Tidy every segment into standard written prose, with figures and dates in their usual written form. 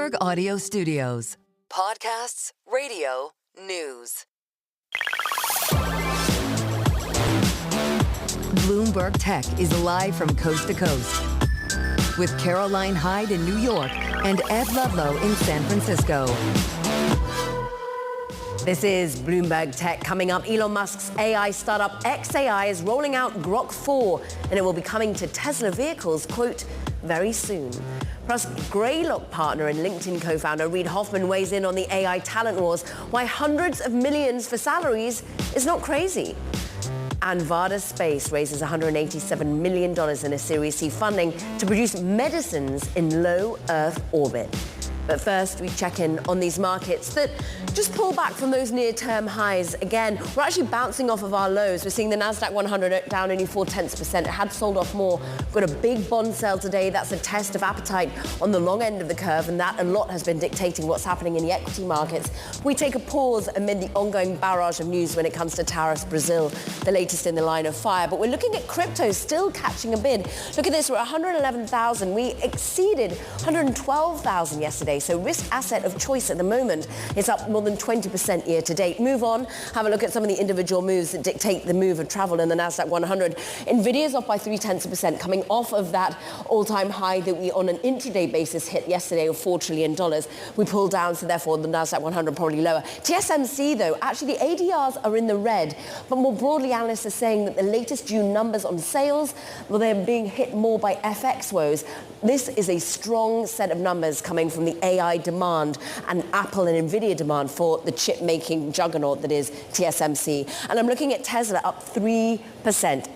Bloomberg Audio Studios. Podcasts, radio, news. Bloomberg Tech is live from coast to coast with Caroline Hyde in New York and Ed Ludlow in San Francisco. This is Bloomberg Tech. Coming up, Elon Musk's AI startup xAI is rolling out Grok 4, and it will be coming to Tesla vehicles, quote, very soon. Plus, Greylock partner and LinkedIn co-founder Reid Hoffman weighs in on the AI talent wars, why hundreds of millions for salaries is not crazy. And Vada Space raises $187 million in a Series C funding to produce medicines in low Earth orbit. But first, we check in on these markets that just pull back from those near-term highs. Again, we're actually bouncing off of our lows. We're seeing the Nasdaq 100 down only 0.4%. It had sold off more. We've got a big bond sale today. That's a test of appetite on the long end of the curve, and that a lot has been dictating what's happening in the equity markets. We take a pause amid the ongoing barrage of news when it comes to tariffs. Brazil, the latest in the line of fire. But we're looking at crypto still catching a bid. Look at this. We're at 111,000. We exceeded 112,000 yesterday. So risk asset of choice at the moment is up more than 20% year to date. Move on, have a look at some of the individual moves that dictate the move of travel in the Nasdaq 100. Nvidia's off by 0.3%, coming off of that all-time high that we on an intraday basis hit yesterday of $4 trillion. We pulled down, so therefore the Nasdaq 100 probably lower. TSMC though, actually the ADRs are in the red, but more broadly analysts are saying that the latest June numbers on sales, well, they're being hit more by FX woes. This is a strong set of numbers coming from the AI demand and Apple and Nvidia demand for the chip-making juggernaut that is TSMC. And I'm looking at Tesla up 3%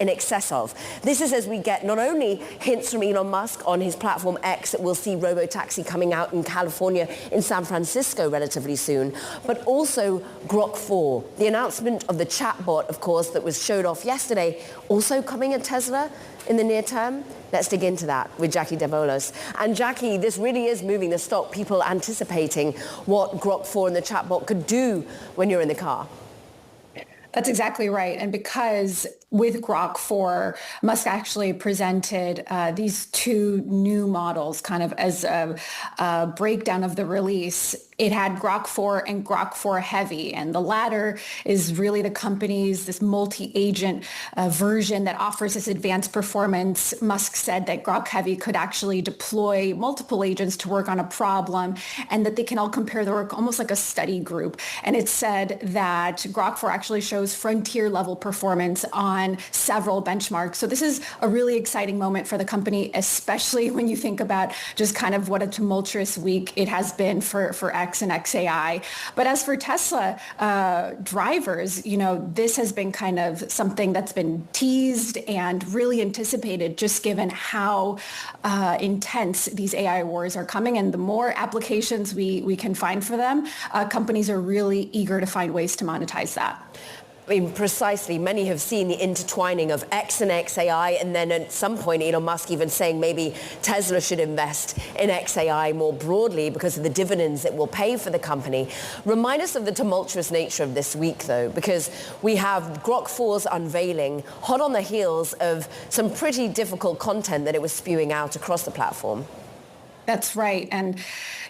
in excess of. This is as we get not only hints from Elon Musk on his platform X that we'll see robotaxi coming out in California, in San Francisco relatively soon, but also Grok 4. The announcement of the chatbot, of course, that was showed off yesterday, also coming at Tesla in the near term. Let's dig into that with Jackie Devolos. And Jackie, this really is moving the stock. People anticipating what Grok 4 and the chatbot could do when you're in the car. That's exactly right. And because with Grok 4, Musk actually presented these two new models kind of as a breakdown of the release. It had Grok 4 and Grok 4 Heavy, and the latter is really the company's this multi-agent version that offers this advanced performance. Musk said that Grok Heavy could actually deploy multiple agents to work on a problem, and that they can all compare their work almost like a study group. And it said that Grok 4 actually shows frontier level performance on several benchmarks. So this is a really exciting moment for the company, especially when you think about just kind of what a tumultuous week it has been for X and xAI. But as for Tesla drivers, you know, this has been kind of something that's been teased and really anticipated, just given how intense these AI wars are coming. And the more applications we can find for them, companies are really eager to find ways to monetize that. I mean, precisely. Many have seen the intertwining of X and xAI, and then at some point Elon Musk even saying maybe Tesla should invest in xAI more broadly because of the dividends it will pay for the company. Remind us of the tumultuous nature of this week, though, because we have Grok 4's unveiling hot on the heels of some pretty difficult content that it was spewing out across the platform. That's right. And,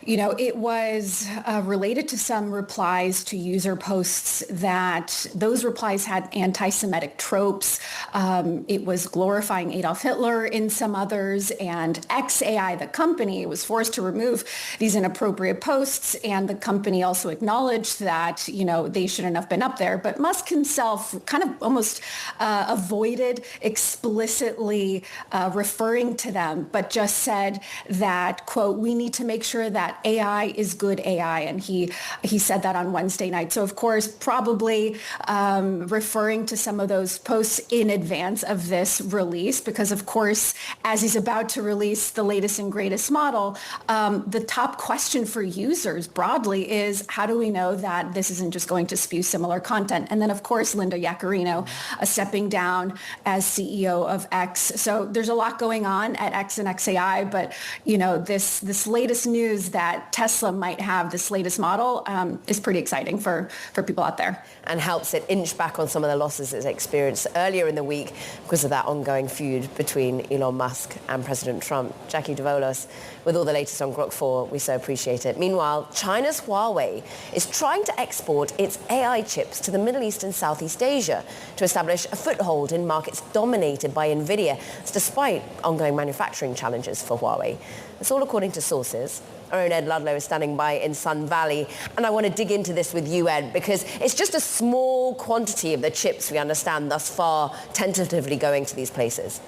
you know, it was related to some replies to user posts that those replies had anti-Semitic tropes. It was glorifying Adolf Hitler in some others, and xAI, the company, was forced to remove these inappropriate posts. And the company also acknowledged that, you know, they shouldn't have been up there. But Musk himself kind of almost avoided explicitly referring to them, but just said that, quote, we need to make sure that AI is good AI. And he said that on Wednesday night. So, of course, probably referring to some of those posts in advance of this release, because, of course, as he's about to release the latest and greatest model, the top question for users broadly is, how do we know that this isn't just going to spew similar content? And then, of course, Linda Yaccarino stepping down as CEO of X. So there's a lot going on at X and xAI, but, you know, this latest news that Tesla might have this latest model is pretty exciting for people out there. And helps it inch back on some of the losses it's experienced earlier in the week because of that ongoing feud between Elon Musk and President Trump. Jackie Davolos, with all the latest on Grok 4, we so appreciate it. Meanwhile, China's Huawei is trying to export its AI chips to the Middle East and Southeast Asia to establish a foothold in markets dominated by Nvidia, despite ongoing manufacturing challenges for Huawei. It's all according to sources. Our own Ed Ludlow is standing by in Sun Valley, and I want to dig into this with you, Ed, because it's just a small quantity of the chips we understand thus far tentatively going to these places.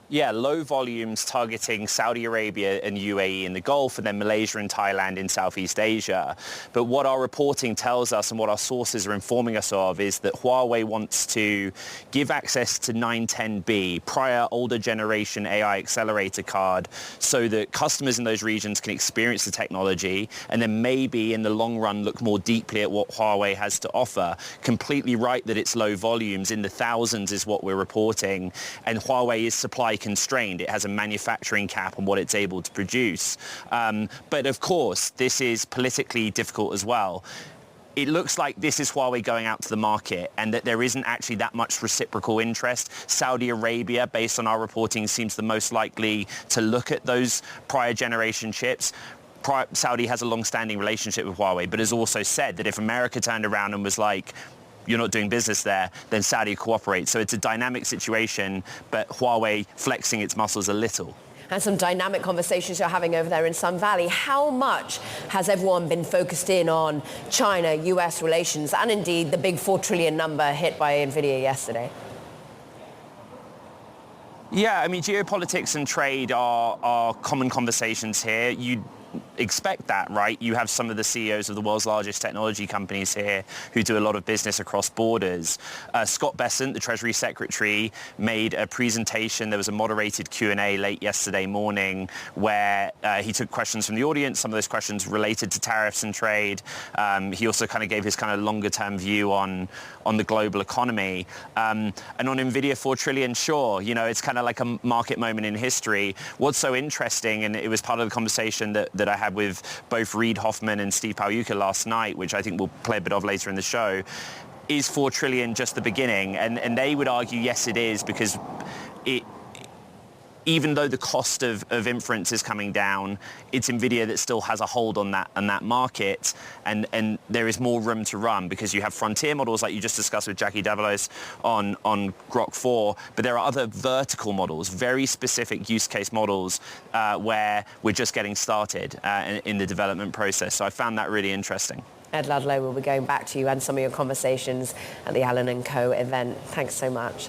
Yeah, low volumes targeting Saudi Arabia and UAE in the Gulf, and then Malaysia and Thailand in Southeast Asia. But what our reporting tells us and what our sources are informing us of is that Huawei wants to give access to 910B, prior older generation AI accelerator card, so that customers in those regions can experience the technology and then maybe in the long run look more deeply at what Huawei has to offer. Completely right that it's low volumes, in the thousands is what we're reporting, and Huawei is supply constrained. It has a manufacturing cap on what it's able to produce. But of course, this is politically difficult as well. It looks like this is Huawei going out to the market and that there isn't actually that much reciprocal interest. Saudi Arabia, based on our reporting, seems the most likely to look at those prior generation chips. Saudi has a long-standing relationship with Huawei, but has also said that if America turned around and was like, you're not doing business there, then Saudi cooperates. So it's a dynamic situation, but Huawei flexing its muscles a little. And some dynamic conversations you're having over there in Sun Valley. How much has everyone been focused in on China-US relations and indeed the big $4 trillion number hit by Nvidia yesterday? Yeah, I mean, geopolitics and trade are common conversations here. You expect that, right? You have some of the CEOs of the world's largest technology companies here who do a lot of business across borders. Scott Bessent, the Treasury Secretary, made a presentation. There was a moderated Q&A late yesterday morning where he took questions from the audience. Some of those questions related to tariffs and trade. He also kind of gave his kind of longer term view on the global economy. And on Nvidia, $4 trillion, sure, you know, it's kind of like a market moment in history. What's so interesting, and it was part of the conversation that I had with both Reid Hoffman and Steve Pagliuca last night, which I think we'll play a bit of later in the show, is $4 trillion just the beginning? And they would argue, yes, it is, because even though the cost of inference is coming down, it's Nvidia that still has a hold on that market, and there is more room to run because you have frontier models like you just discussed with Jackie Davolos on Grok 4, but there are other vertical models, very specific use case models where we're just getting started in the development process. So I found that really interesting. Ed Ludlow, will be going back to you and some of your conversations at the Allen & Co. event. Thanks so much.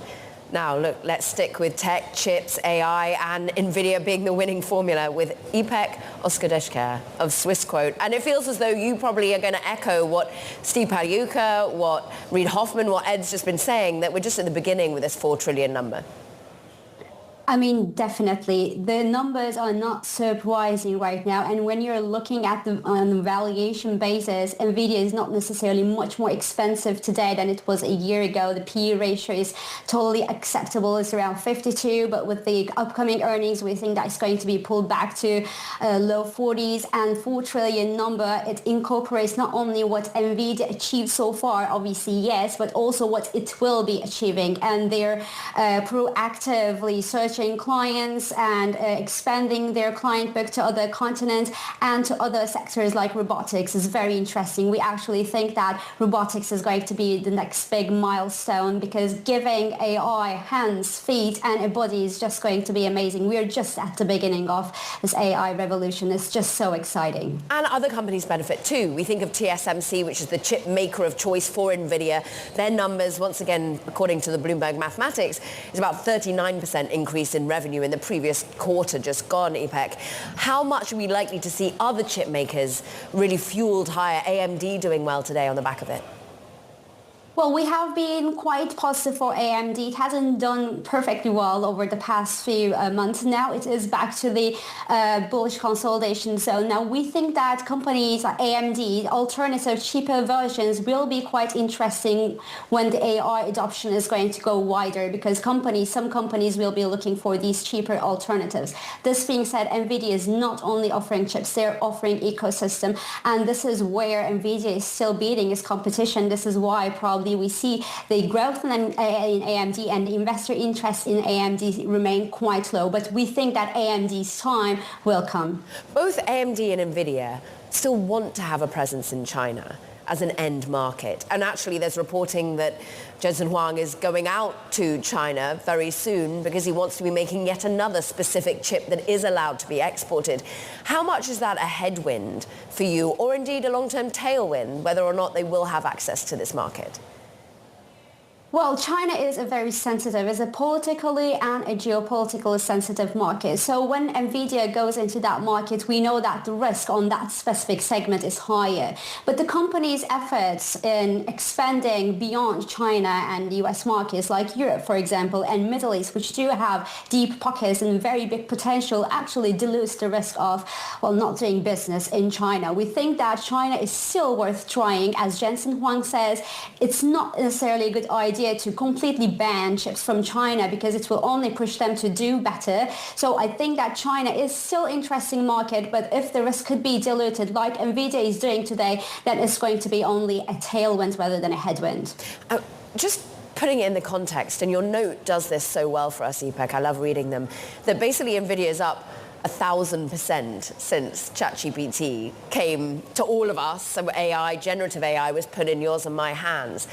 Now, look, let's stick with tech, chips, AI, and Nvidia being the winning formula with Ipek Oskudeshker of Swissquote. And it feels as though you probably are going to echo what Steve Pagliuca, what Reid Hoffman, what Ed's just been saying, that we're just at the beginning with this $4 trillion number. I mean, definitely. The numbers are not surprising right now. And when you're looking at the on a valuation basis, Nvidia is not necessarily much more expensive today than it was a year ago. The PE ratio is totally acceptable. It's around 52. But with the upcoming earnings, we think that's going to be pulled back to low 40s. And $4 trillion number, it incorporates not only what Nvidia achieved so far, obviously, yes, but also what it will be achieving. And they're proactively searching clients and expanding their client book to other continents and to other sectors like robotics is very interesting. We actually think that robotics is going to be the next big milestone because giving AI hands, feet and a body is just going to be amazing. We are just at the beginning of this AI revolution. It's just so exciting. And other companies benefit too. We think of TSMC, which is the chip maker of choice for Nvidia. Their numbers, once again, according to the Bloomberg mathematics, is about 39% increase in revenue in the previous quarter just gone, Ipek. How much are we likely to see other chip makers really fueled higher, AMD doing well today on the back of it? Well, we have been quite positive for AMD. It hasn't done perfectly well over the past few months. Now it is back to the bullish consolidation zone. Now we think that companies like AMD, alternative, cheaper versions will be quite interesting when the AI adoption is going to go wider, because some companies will be looking for these cheaper alternatives. This being said, Nvidia is not only offering chips, they're offering ecosystem. And this is where Nvidia is still beating its competition. This is why probably we see the growth in AMD and the investor interest in AMD remain quite low, but we think that AMD's time will come. Both AMD and Nvidia still want to have a presence in China as an end market. And actually there's reporting that Jensen Huang is going out to China very soon because he wants to be making yet another specific chip that is allowed to be exported. How much is that a headwind for you, or indeed a long-term tailwind, whether or not they will have access to this market? Well, China is a politically and a geopolitically sensitive market. So when Nvidia goes into that market, we know that the risk on that specific segment is higher. But the company's efforts in expanding beyond China and the US markets like Europe, for example, and Middle East, which do have deep pockets and very big potential, actually dilutes the risk of, well, not doing business in China. We think that China is still worth trying. As Jensen Huang says, it's not necessarily a good idea to completely ban chips from China because it will only push them to do better. So I think that China is still an interesting market, but if the risk could be diluted like Nvidia is doing today, then it's going to be only a tailwind rather than a headwind. Just putting it in the context, and your note does this so well for us, Ipek, I love reading them, that basically Nvidia is up 1,000% since ChatGPT came to all of us. So AI, generative AI, was put in yours and my hands.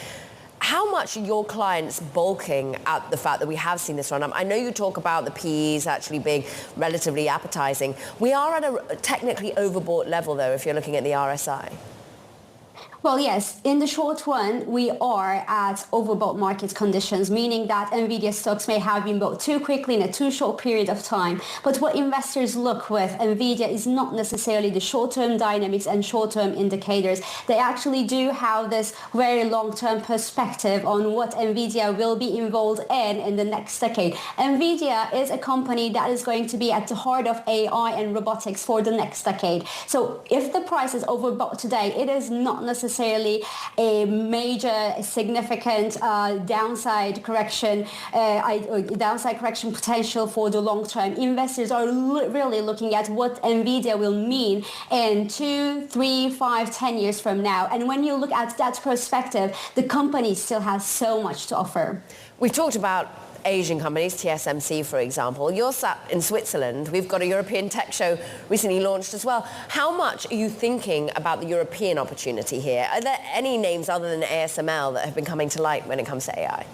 How much are your clients balking at the fact that we have seen this run up? I know you talk about the PEs actually being relatively appetizing. We are at a technically overbought level, though, if you're looking at the RSI. Well, yes, in the short run, we are at overbought market conditions, meaning that Nvidia stocks may have been bought too quickly in a too short period of time. But what investors look with Nvidia is not necessarily the short-term dynamics and short-term indicators. They actually do have this very long-term perspective on what Nvidia will be involved in the next decade. Nvidia is a company that is going to be at the heart of AI and robotics for the next decade. So if the price is overbought today, it is not necessarily a major, significant downside correction potential for the long term. Investors are really looking at what Nvidia will mean in 2, 3, 5, 10 years from now. And when you look at that perspective, the company still has so much to offer. We've talked about Asian companies, TSMC, for example. You're sat in Switzerland. We've got a European tech show recently launched as well. How much are you thinking about the European opportunity here? Are there any names other than ASML that have been coming to light when it comes to AI?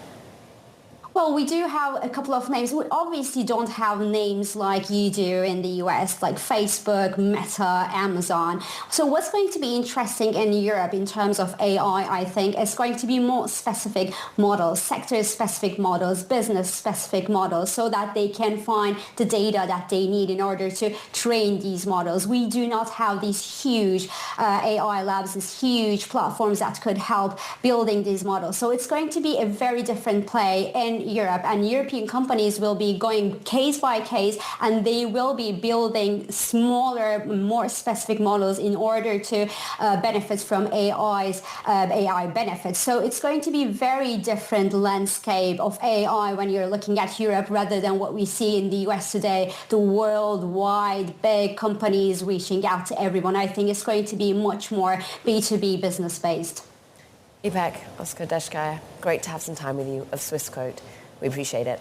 Well, we do have a couple of names. We obviously don't have names like you do in the US, like Facebook, Meta, Amazon. So what's going to be interesting in Europe in terms of AI, I think, is going to be more specific models, sector-specific models, business-specific models, so that they can find the data that they need in order to train these models. We do not have these huge AI labs, these huge platforms that could help building these models. So it's going to be a very different play in Europe, and European companies will be going case by case, and they will be building smaller, more specific models in order to benefit from AI benefits. So it's going to be very different landscape of AI when you're looking at Europe rather than what we see in the US today, the worldwide big companies reaching out to everyone. I think it's going to be much more B2B business based. Ipek Oskar-Deshkaya, great to have some time with you of Swissquote. We appreciate it.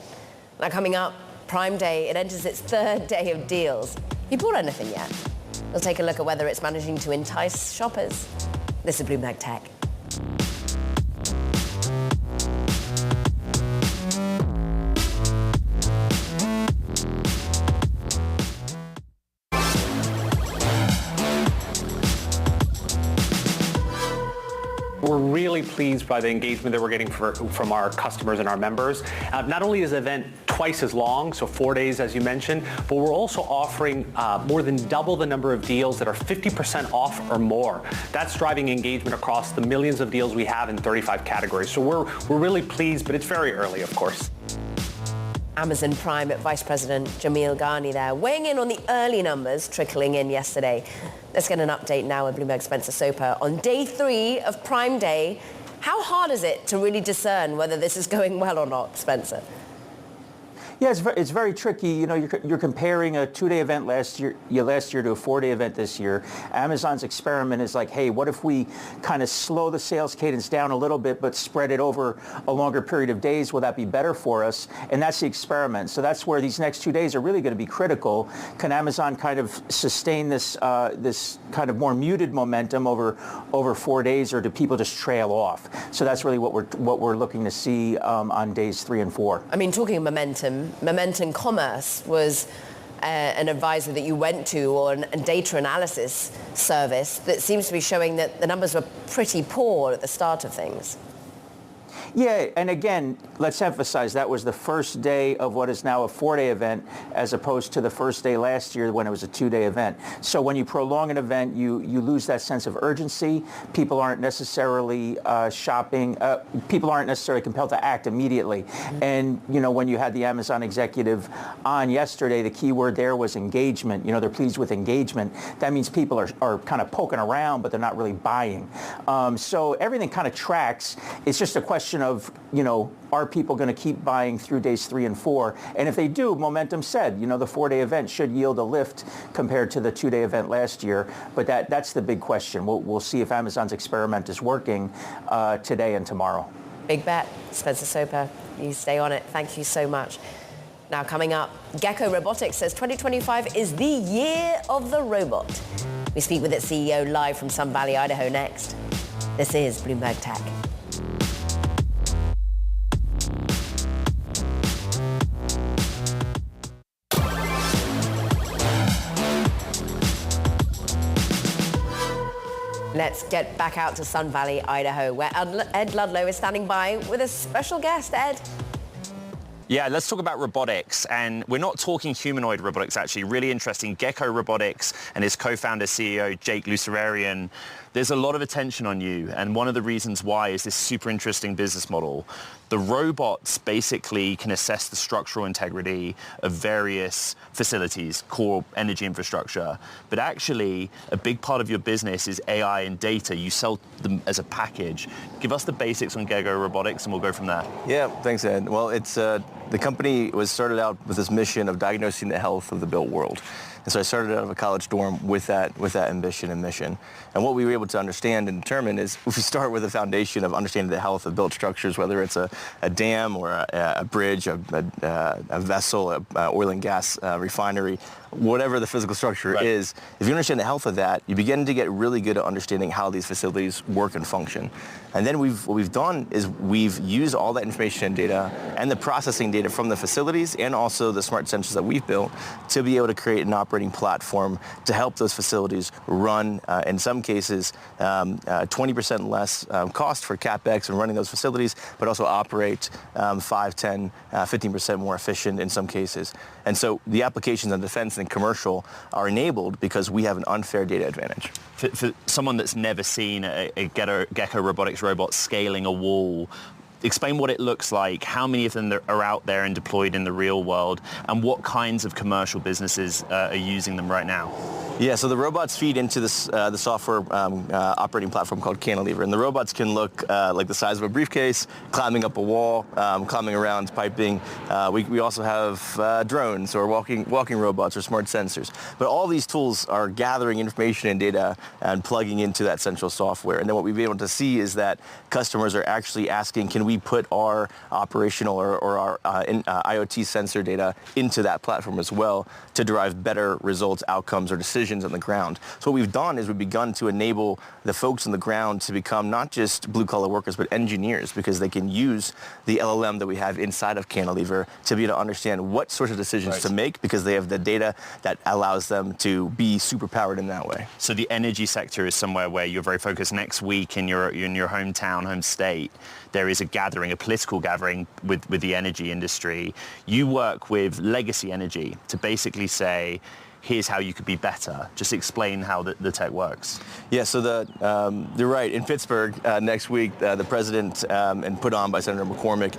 Now coming up, Prime Day, it enters its third day of deals. Have you bought anything yet? We'll take a look at whether it's managing to entice shoppers. This is Bloomberg Tech. We're really really pleased by the engagement that we're getting from our customers and our members. Not only is the event twice as long, so 4 days as you mentioned, but we're also offering more than double the number of deals that are 50% off or more. That's driving engagement across the millions of deals we have in 35 categories. So we're really pleased, but it's very early, of course. Amazon Prime Vice President Jamil Ghani there, weighing in on the early numbers trickling in yesterday. Let's get an update now with Bloomberg's Spencer Soper. On day 3 of Prime Day, how hard is it to really discern whether this is going well or not, Spencer? Yeah, it's very tricky. You know, you're comparing a 2-day event last year to a 4-day event this year. Amazon's experiment is like, hey, what if we kind of slow the sales cadence down a little bit, but spread it over a longer period of days? Will that be better for us? And that's the experiment. So that's where these next 2 days are really going to be critical. Can Amazon kind of sustain this this kind of more muted momentum over 4 days, or do people just trail off? So that's really what we're looking to see on days 3 and 4. I mean, talking of Momentum Commerce was an advisor that you went to, or a data analysis service that seems to be showing that the numbers were pretty poor at the start of things. Yeah, and again, let's emphasize that was the first day of what is now a 4-day event, as opposed to the first day last year when it was a 2-day event. So when you prolong an event, you lose that sense of urgency. People aren't necessarily shopping. People aren't necessarily compelled to act immediately. And, you know, when you had the Amazon executive on yesterday, the key word there was engagement. You know, they're pleased with engagement. That means people are kind of poking around, but they're not really buying. So everything kind of tracks. It's just a question of, you know, are people going to keep buying through days 3 and 4? And if they do, momentum said, you know, the 4-day event should yield a lift compared to the 2-day event last year. But that's the big question. We'll see if Amazon's experiment is working today and tomorrow. Big bet. Spencer Soper, you stay on it. Thank you so much. Now coming up, Gecko Robotics says 2025 is the year of the robot. We speak with its CEO live from Sun Valley, Idaho next. This is Bloomberg Tech. Let's get back out to Sun Valley, Idaho, where Ed Ludlow is standing by with a special guest. Ed. Yeah, let's talk about robotics. And we're not talking humanoid robotics, actually. Really interesting. Gecko Robotics and his co-founder, CEO, Jake Lucerian. There's a lot of attention on you. And one of the reasons why is this super interesting business model. The robots basically can assess the structural integrity of various facilities, core energy infrastructure. But actually, a big part of your business is AI and data. You sell them as a package. Give us the basics on Gecko Robotics and we'll go from there. Yeah, thanks, Ed. Well, the company was started out with this mission of diagnosing the health of the built world. And so I started out of a college dorm with that ambition and mission. And what we were able to understand and determine is if we start with a foundation of understanding the health of built structures, whether it's a dam or a bridge, a vessel, an oil and gas refinery, whatever the physical structure is, if you understand the health of that, you begin to get really good at understanding how these facilities work and function. And then what we've done is we've used all that information and data and the processing data from the facilities and also the smart sensors that we've built to be able to create an operating platform to help those facilities run, in some cases, 20% less cost for CapEx and running those facilities, but also operate 5, 10, 15% more efficient in some cases. And so the applications in defense and commercial are enabled because we have an unfair data advantage. For someone that's never seen a Gecko Robotics robot scaling a wall, explain what it looks like, how many of them are out there and deployed in the real world, and what kinds of commercial businesses are using them right now. Yeah, so the robots feed into this the software operating platform called Cantilever, and the robots can look like the size of a briefcase, climbing up a wall, climbing around, piping. We also have drones or walking robots or smart sensors. But all these tools are gathering information and data and plugging into that central software. And then what we've been able to see is that customers are actually asking, can we put our operational or our IoT sensor data into that platform as well to derive better results, outcomes, or decisions decisions on the ground. So what we've done is we've begun to enable the folks on the ground to become not just blue-collar workers, but engineers, because they can use the LLM that we have inside of Cantilever to be able to understand what sorts of decisions to make, because they have the data that allows them to be superpowered in that way. So the energy sector is somewhere where you're very focused. Next week in your hometown, home state, there is a gathering, a political gathering with the energy industry. You work with legacy energy to basically say, here's how you could be better. Just explain how the tech works. Yeah, so you're right. In Pittsburgh next week, the president, and put on by Senator McCormick,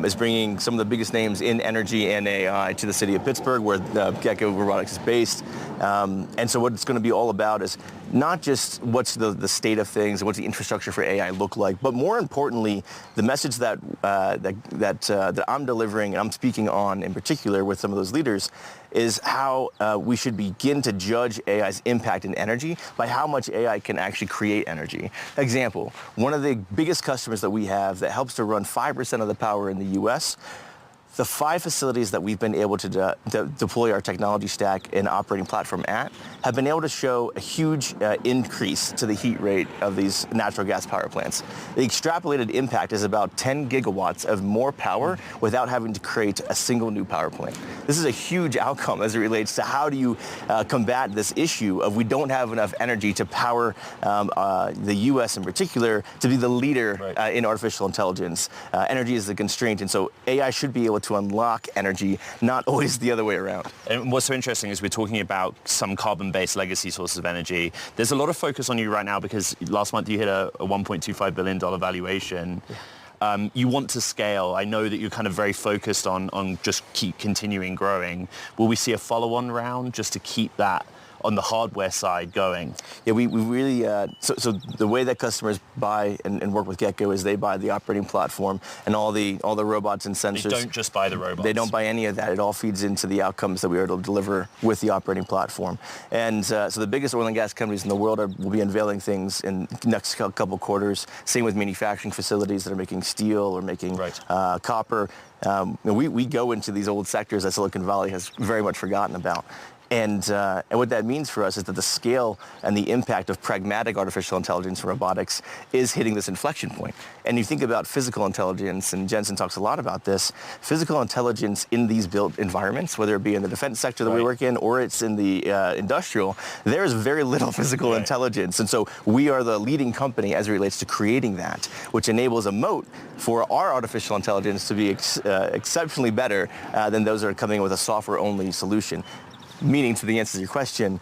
is bringing some of the biggest names in energy and AI to the city of Pittsburgh, where Gecko Robotics is based. And so what it's going to be all about is not just what's the state of things and what's the infrastructure for AI look like, but more importantly, the message that I'm delivering and I'm speaking on in particular with some of those leaders is how we should begin to judge AI's impact in energy by how much AI can actually create energy. Example, one of the biggest customers that we have that helps to run 5% of the power in the US, the 5 facilities that we've been able to deploy our technology stack and operating platform at have been able to show a huge increase to the heat rate of these natural gas power plants. The extrapolated impact is about 10 gigawatts of more power without having to create a single new power plant. This is a huge outcome as it relates to how do you combat this issue of we don't have enough energy to power the U.S. in particular to be the leader in artificial intelligence. Energy is the constraint, and so AI should be able to unlock energy, not always the other way around. And what's so interesting is we're talking about some carbon-based legacy sources of energy. There's a lot of focus on you right now because last month you hit a $1.25 billion valuation. You want to scale. I know that you're kind of very focused on just keep continuing growing. Will we see a follow-on round just to keep that on the hardware side going? Yeah, we really, so the way that customers buy and work with Gecko is they buy the operating platform and all the robots and sensors. They don't just buy the robots. They don't buy any of that. It all feeds into the outcomes that we are able to deliver with the operating platform. And so the biggest oil and gas companies in the world will be unveiling things in the next couple quarters. Same with manufacturing facilities that are making steel or making copper. We go into these old sectors that Silicon Valley has very much forgotten about. And what that means for us is that the scale and the impact of pragmatic artificial intelligence and robotics is hitting this inflection point. And you think about physical intelligence, and Jensen talks a lot about this, physical intelligence in these built environments, whether it be in the defense sector that we work in or it's in the industrial, there is very little physical intelligence. And so we are the leading company as it relates to creating that, which enables a moat for our artificial intelligence to be exceptionally better than those that are coming with a software-only solution. Meaning, to the answer to your question,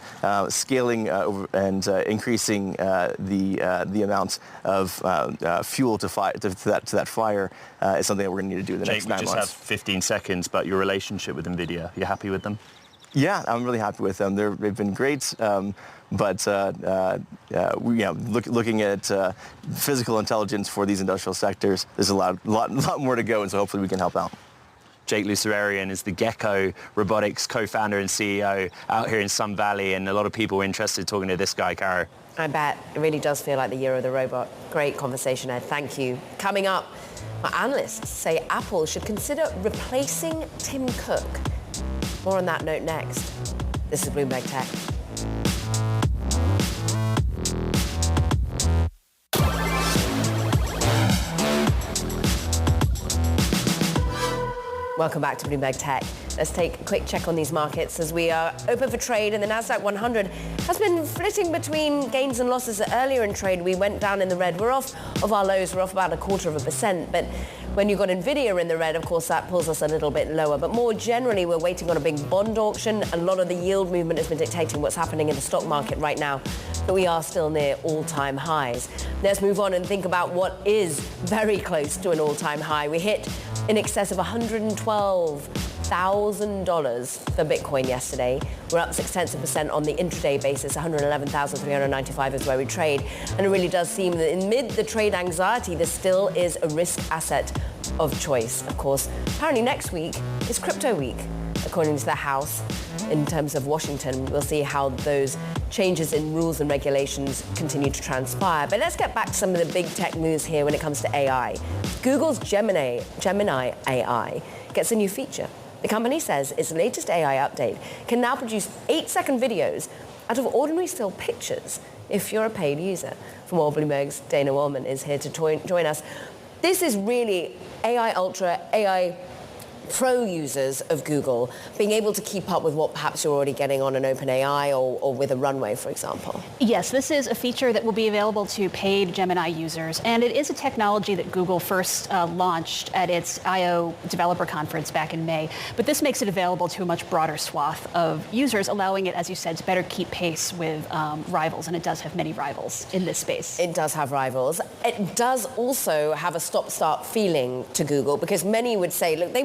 scaling and increasing the amount of fuel to that fire is something that we're going to need to do in the next 9 months. Jake, we just have 15 seconds, but your relationship with Nvidia, you happy with them? Yeah, I'm really happy with them. They've been great. But looking at physical intelligence for these industrial sectors, there's a lot more to go, and so hopefully we can help out. Jake Lucerian is the Gecko Robotics co-founder and CEO out here in Sun Valley, and a lot of people are interested talking to this guy, Caro. I bet. It really does feel like the year of the robot. Great conversation, Ed. Thank you. Coming up, our analysts say Apple should consider replacing Tim Cook. More on that note next. This is Bloomberg Tech. Welcome back to Bloomberg Tech. Let's take a quick check on these markets as we are open for trade, and the Nasdaq 100 has been flitting between gains and losses. Earlier in trade, we went down in the red. We're off of our lows. We're off about 0.25%. But when you've got Nvidia in the red, of course, that pulls us a little bit lower. But more generally, we're waiting on a big bond auction. A lot of the yield movement has been dictating what's happening in the stock market right now. But we are still near all-time highs. Let's move on and think about what is very close to an all-time high. We hit in excess of $112,000 for Bitcoin yesterday. We're up 0.6% on the intraday basis. 111,395 is where we trade. And it really does seem that amid the trade anxiety, there still is a risk asset of choice. Of course, apparently next week is crypto week, according to the House. In terms of Washington, we'll see how those changes in rules and regulations continue to transpire. But let's get back to some of the big tech news here when it comes to AI. Google's Gemini AI gets a new feature. The company says its latest AI update can now produce 8-second videos out of ordinary still pictures if you're a paid user. For more, Bloomberg's Dana Wollman is here to join us. This is really AI Ultra, AI Pro users of Google being able to keep up with what perhaps you're already getting on an OpenAI or with a Runway, for example. Yes, this is a feature that will be available to paid Gemini users, and it is a technology that Google first launched at its I/O developer conference back in May. But this makes it available to a much broader swath of users, allowing it, as you said, to better keep pace with rivals, and it does have many rivals in this space. It does have rivals. It does also have a stop-start feeling to Google, because many would say, look, they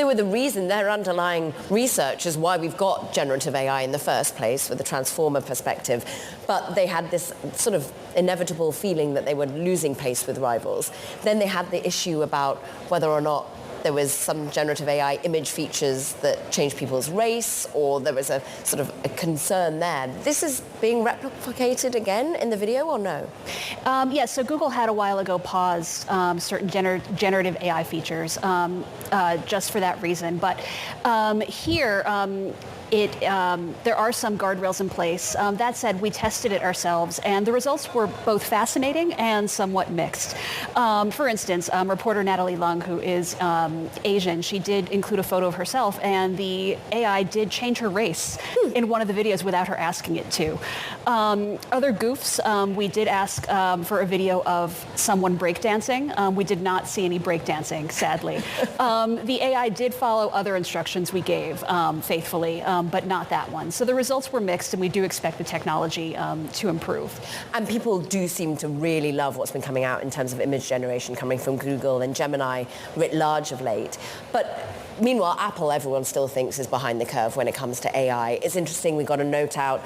were the reason, their underlying research is why we've got generative AI in the first place, with the transformer perspective. But they had this sort of inevitable feeling that they were losing pace with rivals. Then they had the issue about whether or not there was some generative AI image features that changed people's race, or there was a sort of a concern there. This is being replicated again in the video, or no? Yes, so Google had a while ago paused certain generative AI features just for that reason. But here, there are some guardrails in place. That said, we tested it ourselves, and the results were both fascinating and somewhat mixed. For instance, reporter Natalie Lung, who is Asian, she did include a photo of herself, and the AI did change her race in one of the videos without her asking it to. Other goofs, we did ask for a video of someone breakdancing. We did not see any breakdancing, sadly. The AI did follow other instructions we gave faithfully, but not that one. So the results were mixed, and we do expect the technology to improve. And people do seem to really love what's been coming out in terms of image generation coming from Google and Gemini writ large of late. But meanwhile, Apple, everyone still thinks is behind the curve when it comes to AI. It's interesting, we got a note out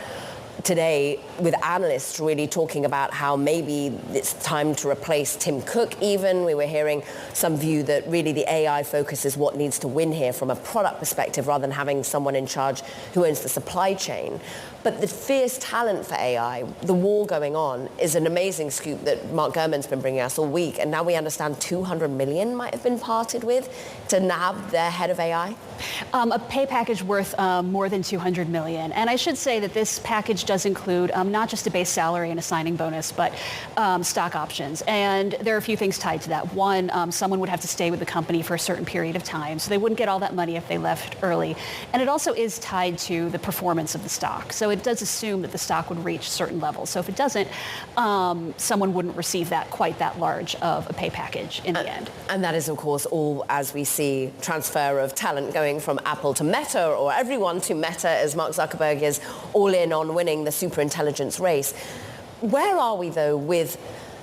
today with analysts really talking about how maybe it's time to replace Tim Cook even. We were hearing some view that really the AI focus is what needs to win here from a product perspective, rather than having someone in charge who owns the supply chain. But the fierce talent for AI, the war going on, is an amazing scoop that Mark Gurman's been bringing us all week. And now we understand 200 million might have been parted with to nab their head of AI. A pay package worth more than 200 million. And I should say that this package does include not just a base salary and a signing bonus, but stock options. And there are a few things tied to that. One, someone would have to stay with the company for a certain period of time, so they wouldn't get all that money if they left early. And it also is tied to the performance of the stock. So it does assume that the stock would reach certain levels. So if it doesn't, someone wouldn't receive quite that large of a pay package in the end. And that is, of course, all as we see transfer of talent going from Apple to Meta, or everyone to Meta, as Mark Zuckerberg is all in on winning the superintelligence race. Where are we, though, with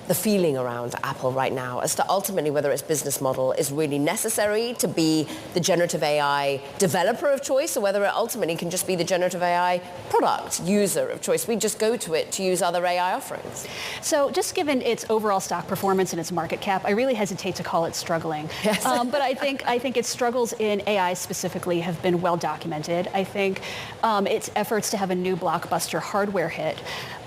the feeling around Apple right now as to ultimately whether its business model is really necessary to be the generative AI developer of choice, or whether it ultimately can just be the generative AI product user of choice? We just go to it to use other AI offerings. So just given its overall stock performance and its market cap, I really hesitate to call it struggling. Yes. But I think its struggles in AI specifically have been well documented. I think its efforts to have a new blockbuster hardware hit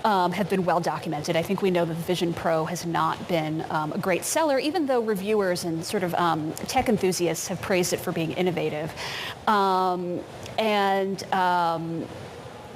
have been well documented. I think we know that the Vision Pro has not been a great seller, even though reviewers and sort of tech enthusiasts have praised it for being innovative.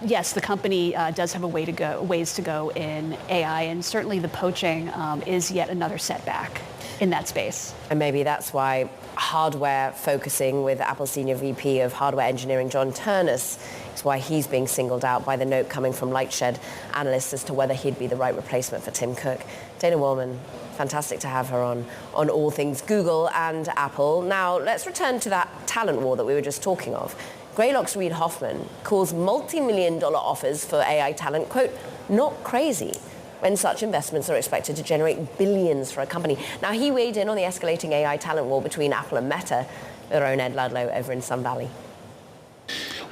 Yes, the company does have ways to go in AI, and certainly the poaching is yet another setback in that space. And maybe that's why hardware focusing with Apple Senior VP of Hardware Engineering, John Turnus, is why he's being singled out by the note coming from Lightshed analysts as to whether he'd be the right replacement for Tim Cook. Dana Wollman, fantastic to have her on all things Google and Apple. Now, let's return to that talent war that we were just talking of. Greylock's Reid Hoffman calls multi-million-dollar offers for AI talent, quote, not crazy, when such investments are expected to generate billions for a company. Now, he weighed in on the escalating AI talent war between Apple and Meta, their own Ed Ludlow over in Sun Valley.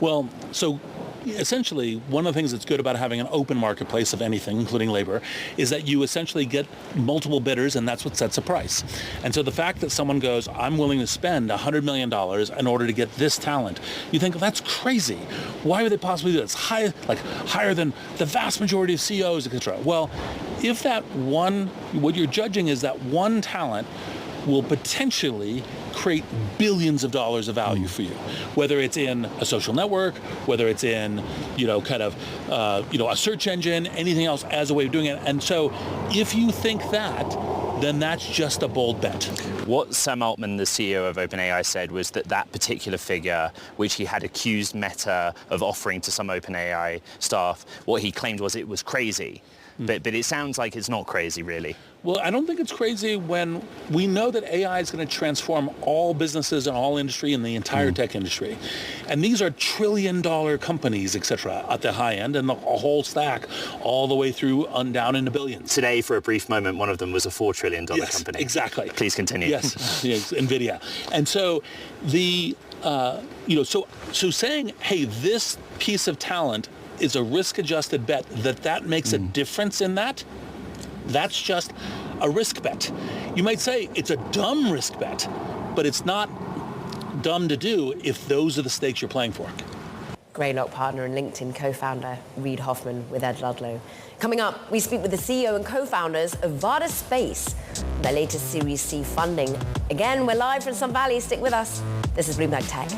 Well, so essentially, one of the things that's good about having an open marketplace of anything, including labor, is that you essentially get multiple bidders, and that's what sets a price. And so the fact that someone goes, I'm willing to spend $100 million in order to get this talent, you think, well, that's crazy. Why would they possibly do that? It's higher than the vast majority of CEOs, etc. Well, if that one, what you're judging is that one talent will potentially create billions of dollars of value for you, whether it's in a social network, whether it's in, a search engine, anything else as a way of doing it. And so if you think that, then that's just a bold bet. What Sam Altman, the CEO of OpenAI, said was that particular figure, which he had accused Meta of offering to some OpenAI staff, what he claimed was it was crazy. But it sounds like it's not crazy, really. Well, I don't think it's crazy when we know that AI is going to transform all businesses and all industry and the entire tech industry. And these are trillion-dollar companies, et cetera, at the high end, and a whole stack all the way through down into billions. Today, for a brief moment, one of them was a $4 trillion company. Exactly. Please continue. Yes, Nvidia. And so so saying, hey, this piece of talent is a risk-adjusted bet that makes a difference in that's just a risk bet. You might say it's a dumb risk bet, but it's not dumb to do if those are the stakes you're playing for. Greylock partner and LinkedIn co-founder Reid Hoffman with Ed Ludlow. Coming up, we speak with the CEO and co-founders of Vada Space, their latest Series C funding. Again, we're live from Sun Valley. Stick with us. This is Bloomberg Tech.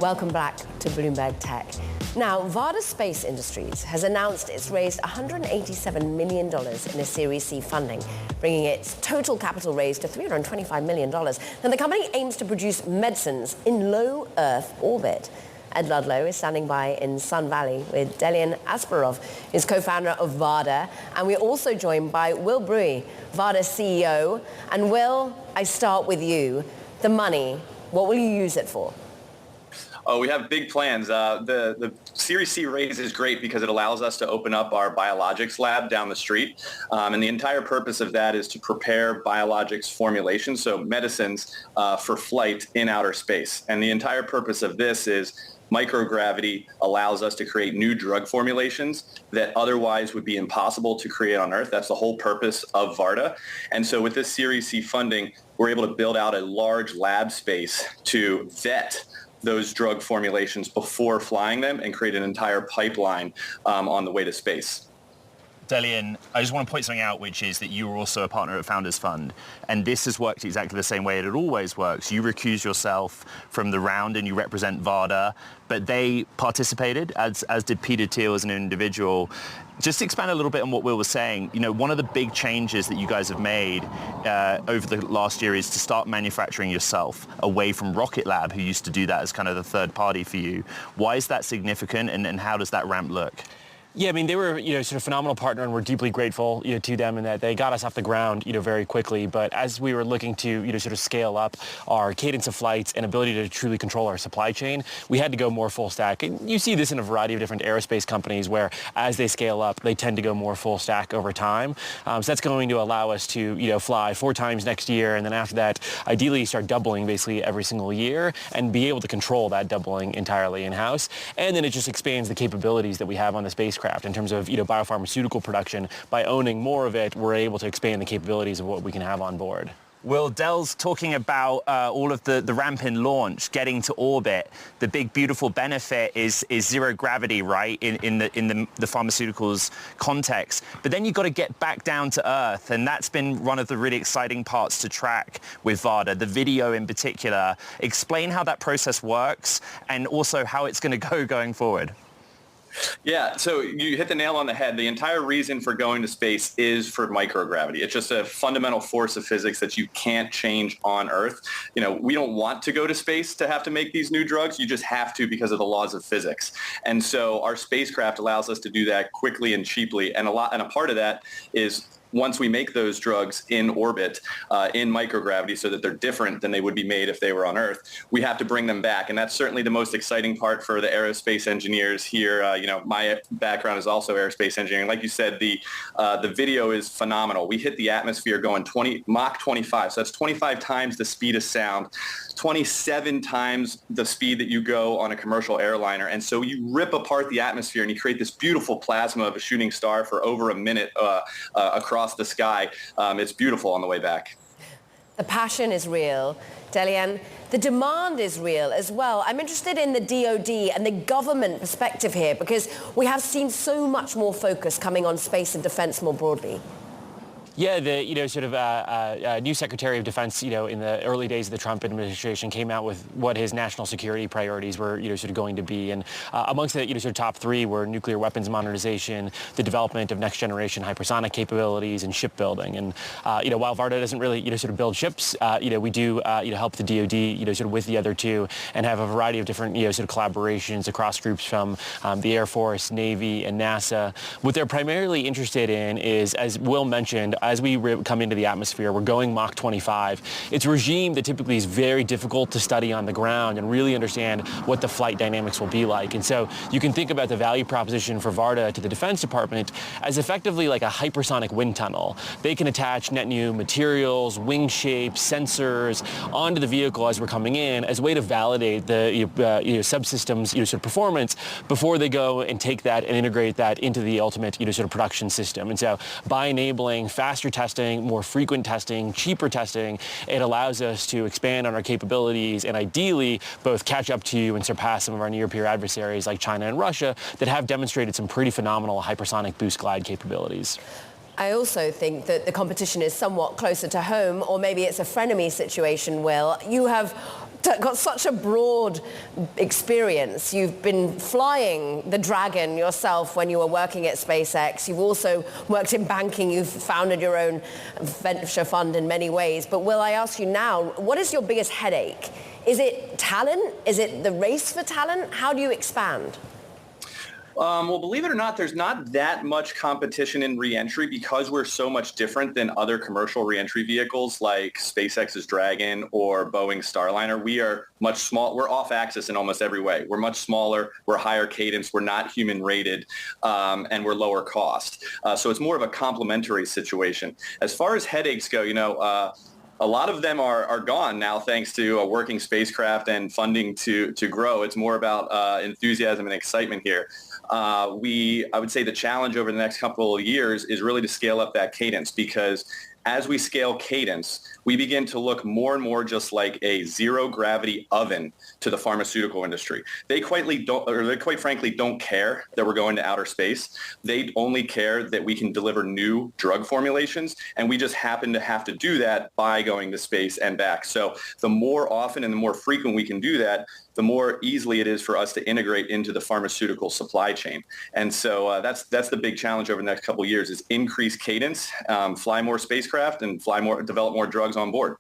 Welcome back to Bloomberg Tech. Now, Vada Space Industries has announced it's raised $187 million in a Series C funding, bringing its total capital raised to $325 million. Now, the company aims to produce medicines in low Earth orbit. Ed Ludlow is standing by in Sun Valley with Delian Asparov, who's co-founder of Vada. And we're also joined by Will Bruy, Vada's CEO. And Will, I start with you. The money, what will you use it for? Oh, we have big plans. The Series C raise is great because it allows us to open up our biologics lab down the street. And the entire purpose of that is to prepare biologics formulations, so medicines for flight in outer space. And the entire purpose of this is microgravity allows us to create new drug formulations that otherwise would be impossible to create on Earth. That's the whole purpose of Vada. And so with this Series C funding, we're able to build out a large lab space to vet those drug formulations before flying them and create an entire pipeline on the way to space. Delian, I just want to point something out, which is that you are also a partner at Founders Fund, and this has worked exactly the same way it always works. You recuse yourself from the round and you represent Vada, but they participated, as did Peter Thiel as an individual. Just to expand a little bit on what Will was saying, one of the big changes that you guys have made over the last year is to start manufacturing yourself away from Rocket Lab, who used to do that as kind of the third party for you. Why is that significant, and how does that ramp look? Yeah, I mean, they were, sort of phenomenal partner, and we're deeply grateful, to them in that they got us off the ground, very quickly. But as we were looking to, sort of scale up our cadence of flights and ability to truly control our supply chain, we had to go more full stack. And you see this in a variety of different aerospace companies where as they scale up, they tend to go more full stack over time. So that's going to allow us to, fly 4 times next year. And then after that, ideally start doubling basically every single year and be able to control that doubling entirely in-house. And then it just expands the capabilities that we have on the spacecraft. In terms of biopharmaceutical production. By owning more of it, we're able to expand the capabilities of what we can have on board. Well, Dell's talking about all of the ramp in launch, getting to orbit. The big, beautiful benefit is zero gravity, right, in the pharmaceuticals context. But then you've got to get back down to Earth, and that's been one of the really exciting parts to track with Vada, the video in particular. Explain how that process works and also how it's going to go going forward. Yeah, so you hit the nail on the head. The entire reason for going to space is for microgravity. It's just a fundamental force of physics that you can't change on Earth. We don't want to go to space to have to make these new drugs. You just have to because of the laws of physics. And so our spacecraft allows us to do that quickly and cheaply. And a part of that is once we make those drugs in orbit, in microgravity, so that they're different than they would be made if they were on Earth, we have to bring them back. And that's certainly the most exciting part for the aerospace engineers here. My background is also aerospace engineering. Like you said, the video is phenomenal. We hit the atmosphere going Mach 25. So that's 25 times the speed of sound, 27 times the speed that you go on a commercial airliner. And so you rip apart the atmosphere and you create this beautiful plasma of a shooting star for over a minute across the sky. It's beautiful on the way back. The passion is real. Delian, the demand is real as well. I'm interested in the DoD and the government perspective here because we have seen so much more focus coming on space and defense more broadly. Yeah, the new Secretary of Defense, in the early days of the Trump administration, came out with what his national security priorities were, going to be, and amongst the top three were nuclear weapons modernization, the development of next generation hypersonic capabilities, and shipbuilding. And while Vada doesn't really build ships, we do help the DoD with the other two, and have a variety of different collaborations across groups from the Air Force, Navy, and NASA. What they're primarily interested in is, as Will mentioned, as we come into the atmosphere, we're going Mach 25. It's a regime that typically is very difficult to study on the ground and really understand what the flight dynamics will be like. And so you can think about the value proposition for Vada to the Defense Department as effectively like a hypersonic wind tunnel. They can attach net new materials, wing shapes, sensors onto the vehicle as we're coming in as a way to validate the subsystems performance before they go and take that and integrate that into the ultimate production system. And so by enabling faster testing, more frequent testing, cheaper testing, it allows us to expand on our capabilities and ideally both catch up to and surpass some of our near-peer adversaries like China and Russia that have demonstrated some pretty phenomenal hypersonic boost glide capabilities. I also think that the competition is somewhat closer to home, or maybe it's a frenemy situation, Will. You have got such a broad experience. You've been flying the Dragon yourself when you were working at SpaceX. You've also worked in banking. You've founded your own venture fund in many ways. But Will, I ask you now, what is your biggest headache? Is it talent? Is it the race for talent? How do you expand? Well, believe it or not, there's not that much competition in reentry because we're so much different than other commercial reentry vehicles like SpaceX's Dragon or Boeing's Starliner. We are much small. We're off axis in almost every way. We're much smaller. We're higher cadence. We're not human rated, and we're lower cost. So it's more of a complementary situation. As far as headaches go, a lot of them are gone now thanks to a working spacecraft and funding to grow. It's more about enthusiasm and excitement here. I would say the challenge over the next couple of years is really to scale up that cadence because as we scale cadence, we begin to look more and more just like a zero-gravity oven to the pharmaceutical industry. They quite frankly don't care that we're going to outer space. They only care that we can deliver new drug formulations, and we just happen to have to do that by going to space and back. So the more often and the more frequent we can do that, the more easily it is for us to integrate into the pharmaceutical supply chain. And so that's the big challenge over the next couple of years is increase cadence, fly more spacecraft, and develop more drugs on board.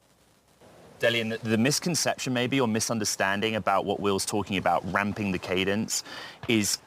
Delian, the misconception maybe or misunderstanding about what Will's talking about, ramping the cadence, is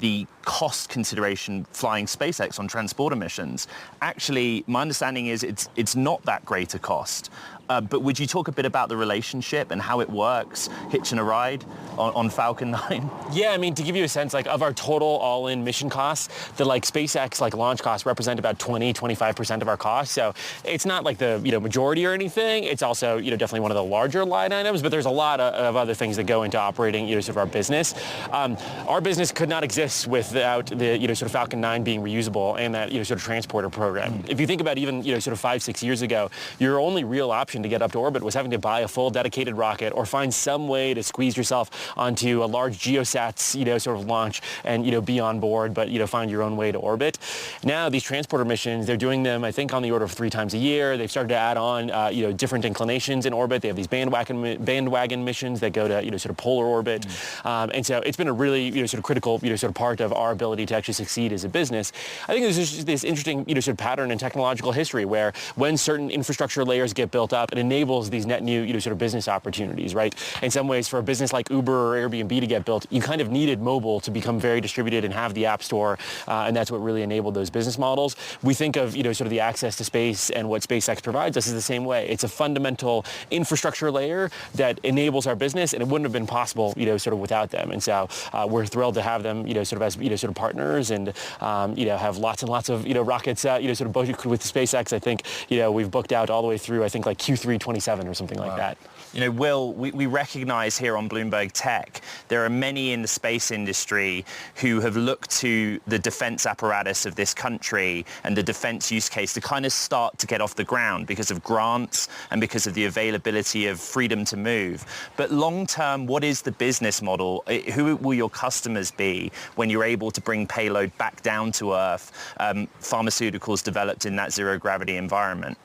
the cost consideration flying SpaceX on transporter missions. Actually, my understanding is it's not that great a cost. But would you talk a bit about the relationship and how it works, hitching a ride on Falcon 9? Yeah, I mean, to give you a sense, of our total all-in mission costs, the SpaceX launch costs represent about 20-25% of our costs. So it's not the majority or anything. It's also definitely one of the larger line items. But there's a lot of other things that go into operating sort of our business. Our business could not exist without the sort of Falcon 9 being reusable and that sort of transporter program. If you think about even sort of 5-6 years ago, your only real option to get up to orbit was having to buy a full dedicated rocket or find some way to squeeze yourself onto a large geosats, sort of launch and, be on board, but, find your own way to orbit. Now, these transporter missions, they're doing them, I think, on the order of 3 times a year. They've started to add on, different inclinations in orbit. They have these bandwagon missions that go to, sort of polar orbit. And so it's been a really, sort of critical, sort of part of our ability to actually succeed as a business. I think there's just this interesting, sort of pattern in technological history where when certain infrastructure layers get built up, it enables these net new, sort of business opportunities, right? In some ways, for a business like Uber or Airbnb to get built, you kind of needed mobile to become very distributed and have the app store, and that's what really enabled those business models. We think of, sort of the access to space and what SpaceX provides us is the same way. It's a fundamental infrastructure layer that enables our business, and it wouldn't have been possible, sort of without them. And so we're thrilled to have them, sort of as, sort of partners, and have lots and lots of, rockets, sort of booked with SpaceX. I think, we've booked out all the way through, I think, Q3 Q3 27 or something like that. You know, Will, we recognize here on Bloomberg Tech, there are many in the space industry who have looked to the defense apparatus of this country and the defense use case to kind of start to get off the ground because of grants and because of the availability of freedom to move. But long term, what is the business model? Who will your customers be when you're able to bring payload back down to Earth, pharmaceuticals developed in that zero gravity environment?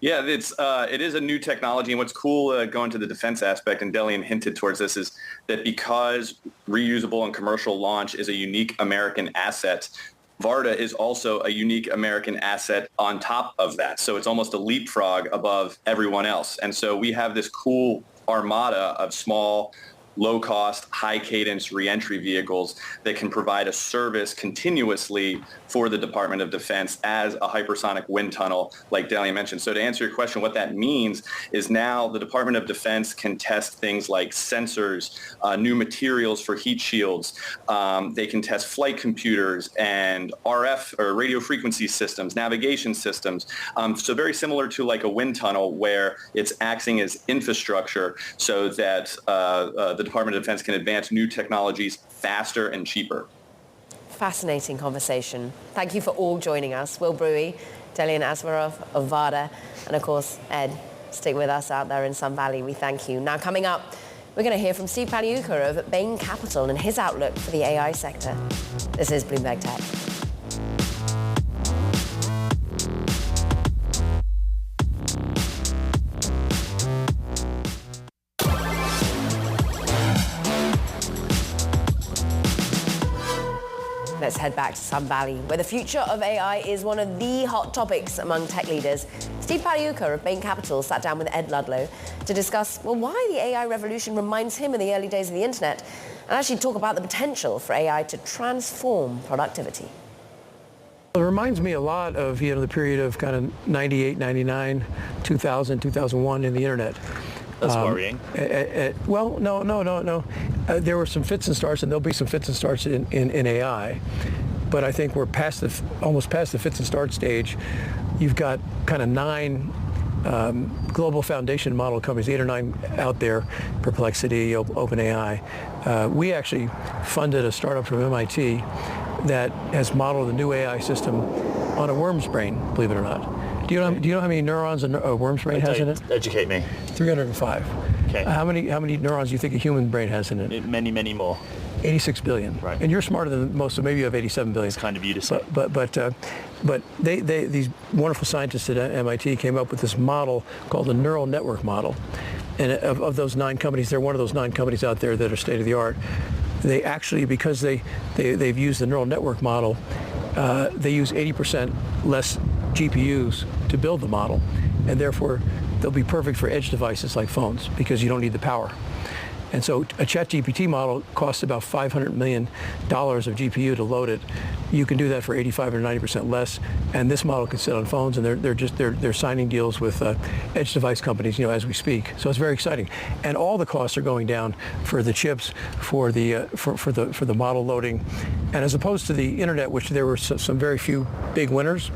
Yeah, it is a new technology, and what's cool going to the defense aspect, and Delian hinted towards this, is that because reusable and commercial launch is a unique American asset, Varda is also a unique American asset on top of that. So it's almost a leapfrog above everyone else. And so we have this cool armada of small, low-cost, high-cadence reentry vehicles that can provide a service continuously for the Department of Defense as a hypersonic wind tunnel, like Delian mentioned. So to answer your question, what that means is now the Department of Defense can test things like sensors, new materials for heat shields. They can test flight computers and RF or radio frequency systems, navigation systems. So very similar to like a wind tunnel where it's acting as infrastructure so that the Department of Defense can advance new technologies faster and cheaper. Fascinating conversation. Thank you for all joining us. Will Brewy, Delian Asmarov of Vada, and of course, Ed, stick with us out there in Sun Valley. We thank you. Now coming up, we're going to hear from Steve Paliuka of Bain Capital and his outlook for the AI sector. This is Bloomberg Tech. Let's head back to Sun Valley, where the future of AI is one of the hot topics among tech leaders. Steve Paliuka of Bain Capital sat down with Ed Ludlow to discuss, well, why the AI revolution reminds him of the early days of the internet, and actually talk about the potential for AI to transform productivity. It reminds me a lot of, the period of kind of 98, 99, 2000, 2001 in the internet. That's worrying. Well, no. There were some fits and starts, and there'll be some fits and starts in AI. But I think we're almost past the fits and starts stage. You've got kind of 9 global foundation model companies, 8 or 9 out there, Perplexity, OpenAI. We actually funded a startup from MIT that has modeled a new AI system on a worm's brain, believe it or not. Do you know how many neurons a worm's brain has in it? Educate me. 305. Okay. How many neurons do you think a human brain has in it? Many, many more. 86 billion. Right. And you're smarter than most, so maybe you have 87 billion. It's kind of you to say. But these wonderful scientists at MIT came up with this model called the neural network model. And of those 9 companies, they're one of those 9 companies out there that are state of the art. They actually, because they've used the neural network model, they use 80% less GPUs to build the model, and therefore they'll be perfect for edge devices like phones because you don't need the power. And so a ChatGPT model costs about $500 million of GPU to load it. You can do that for 85 or 90% less, and this model can sit on phones, and they're signing deals with edge device companies, as we speak. So it's very exciting, and all the costs are going down for the chips, for the model loading, and as opposed to the internet, which there were some very few big winners.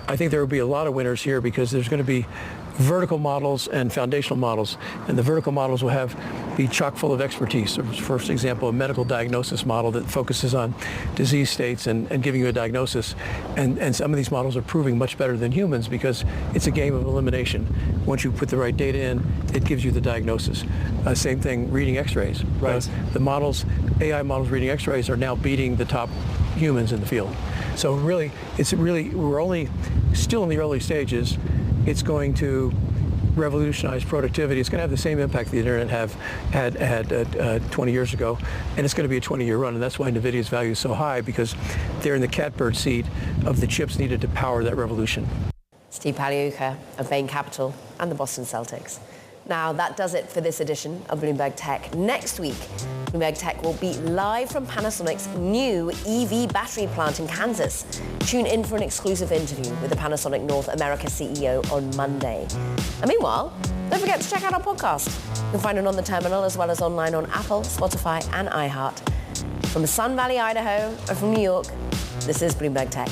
I think there will be a lot of winners here because there's going to be vertical models and foundational models, and the vertical models will be chock full of expertise. For example, a medical diagnosis model that focuses on disease states and giving you a diagnosis, and some of these models are proving much better than humans because it's a game of elimination. Once you put the right data in, it gives you the diagnosis. Same thing, reading x-rays. Right. AI models reading x-rays are now beating the top humans in the field. So really, we're only still in the early stages. It's going to revolutionize productivity. It's going to have the same impact the internet had 20 years ago, and it's going to be a 20-year run, and that's why Nvidia's value is so high, because they're in the catbird seat of the chips needed to power that revolution. Steve Paliuka of Bain Capital and the Boston Celtics. Now, that does it for this edition of Bloomberg Tech. Next week, Bloomberg Tech will be live from Panasonic's new EV battery plant in Kansas. Tune in for an exclusive interview with the Panasonic North America CEO on Monday. And meanwhile, don't forget to check out our podcast. You can find it on the terminal as well as online on Apple, Spotify, and iHeart. From Sun Valley, Idaho, and from New York, this is Bloomberg Tech.